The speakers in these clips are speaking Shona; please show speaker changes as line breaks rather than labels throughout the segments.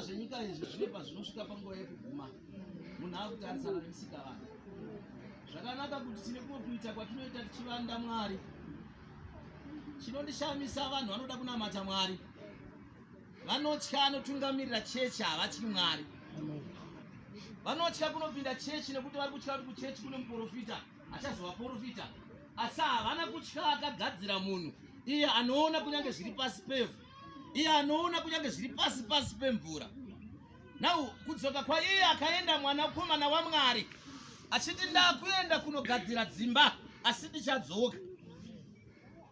Zvenyika izvi zvinepa zvinosvika panguva yekuguma munhu akutarisana nemusikavana. Zvakanaka kuti tine kuita kwatinoita tichivanda Mwari. Chinondishamisa vanhu vanoda kunamata Mwari, vanotya anotungamirira chechi havatyi Mwari. Vanotya kunopinda chechi nekuti vari kutya kuti kuchechi kune muprofita achazovaprofita, asi havana kutya akagadzira munhu iye anoona kunyange zviri pasi pevhu, iye anoona kunyange zviri pasi pemvura. Nau kudzoka kwaiye akaenda mwanakomana waMwari achiti ndakuenda kunogadzira dzimba asi ndichadzoka.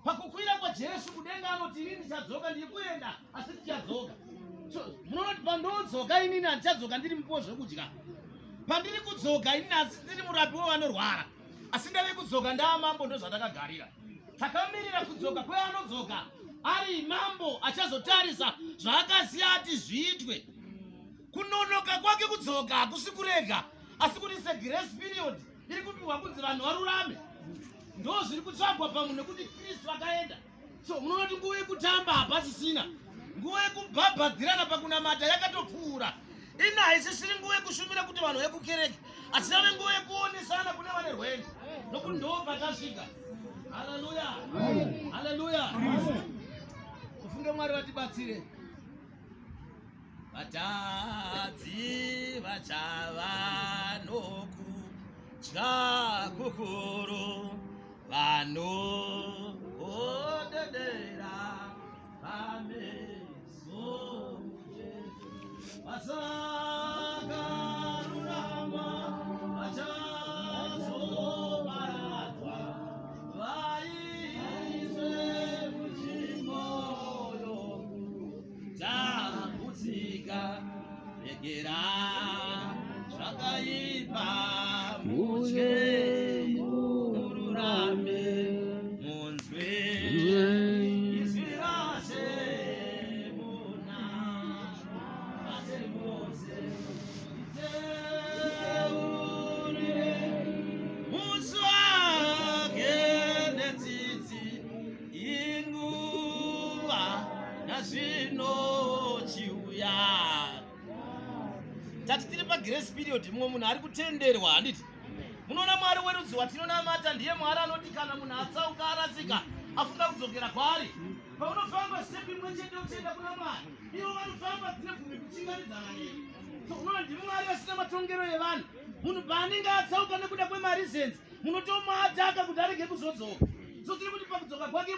Pakukwira kwaJesu kudenga anoti ini ndichadzoka, ndiri kuenda asi ndichadzoka. Munoona kuti pandodzoka inini handichadzoka ndiri mupuwo zvekudya. Pandiri kudzoka inini asi ndiri murapi wevanorwara, asi ndave kudzoka ndaa mambo ndozvatakagarira. Takamirira kudzoka kweanodzoka ari mambo achazotarisa zvaakaziya ati zviitwe. Kunonoka kwake kudzoka hakusi kurega, asi kuti segrace period iri kupiwa kunzi vanhu varurame. Ndo zviri kutsvagwa pamunhu nekuti Kristu akaenda. So munoona kuti nguva yekutamba hapasisina, nguva yekubhabhadhirana pakunamata yakatopfuura. Ina haisisiri nguva yekushumira kuti vanhu vekukereke, asi yave nguva yekuonesana kune vane rwendo, nokuti ndo patasvika. Haleluya, haleluya. Kufunge Mwari vatibatsire. Vatadzi vachava nokutya kukuru, vanoodedera pameso vasakarurama vachazoparadzwa, vaiswe muchimoyo dzambutsika. Regera zvakaipa mutye mururame, munzwe izwi rashe muna vasemose teurire musi wake netsitsi inguva nazvino chiuya. Tati tiri pagrace period, mumwe munhu ari kutenderwa handiti. Munoona Mwari werudzi watinonamata ndiye Mwari anoti kana munhu atsauka arasika afunga kudzokera kwaari. Paunofamba step imwe chete uchienda kuna Mwari, ivo vanofamba dzine gumi kuchinganidzana newe. So unoona ndimi Mwari vasina matongero evanhu. Munhu paanenge atsauka nekuda kwemareasons, munotomuataka kuti arege kuzodzoka. So tiri kuti pakudzoka kwake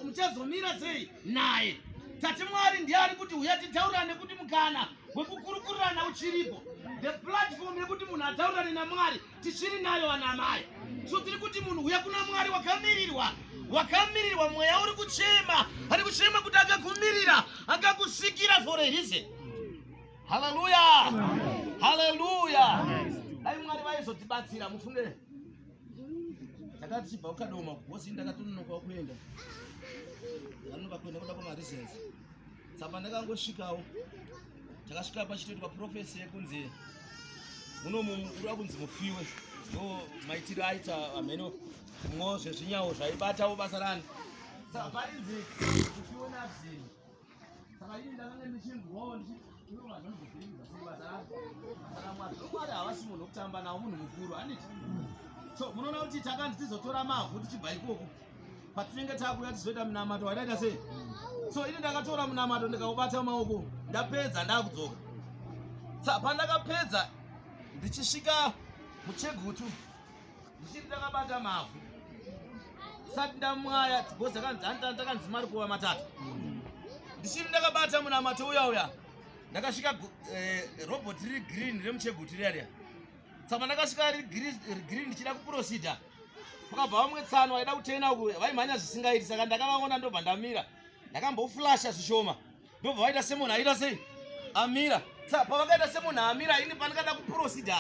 muchazomira sei naye. Tati Mwari ndiye ari kuti uya titaurane kuti mukana wekukurukurirana uchiripo. The platform yekuti munhu ataurane naMwari tichiri nayo vanamai. So tiri kuti munhu uya kuna Mwari wakamirirwa, mweya uri kuchema, ari kuchema kuti akakumirira, akakusikira for a reason. Hallelujah, hallelujah. Dai Mwari vaizotibatsira mufunge. Takati chibva ukadoma kubosi ndakatononoka kuenda. Vanova kuenda kuda kwamareasons. Saka ndakangosvikawo. Takasvika pachitoti paprofesi yekunzi muno munhu uri kunzi mufiwe. Ndo maitiro aita ameno mwo zvezvinyawo zvaibatawo basa rani. Saka parinzi mufiwe nazini. Saka ini ndakanga ndichingwawo ndichiro vanhu vanozvirinza sebasa rako. Saka Mwari havasi munhu wekutamba nawo, munhu mukuru handiti. So munoona kuti takanzi tizotora mavhu tichibva ikoko. patinenge takuya tizoita munamato wadaita sei. So ini ndakatora munamato ndikaubata maoko ndapedza ndakudzoka. Pandakapedza ndichisvika muChegutu ndichiti ndakabata mavhu sati ndamwaya gozi takanzi mari kuva matatu. Ndichiti ndakabata munamato uya ndakasvika robot riri green remuChegutu riya. Saka ndakasvika riri green ndichida kuprocedure pakabva vamwe tsano vaida kutena uku vaimhanya zvisingaiti. Saka ndakavaona ndobva ndamira ndakamboflasha zvishoma ndobva vaita semunhu aita sei amira. Saka pavakaita semunhu amira ini pandakada kuprocedure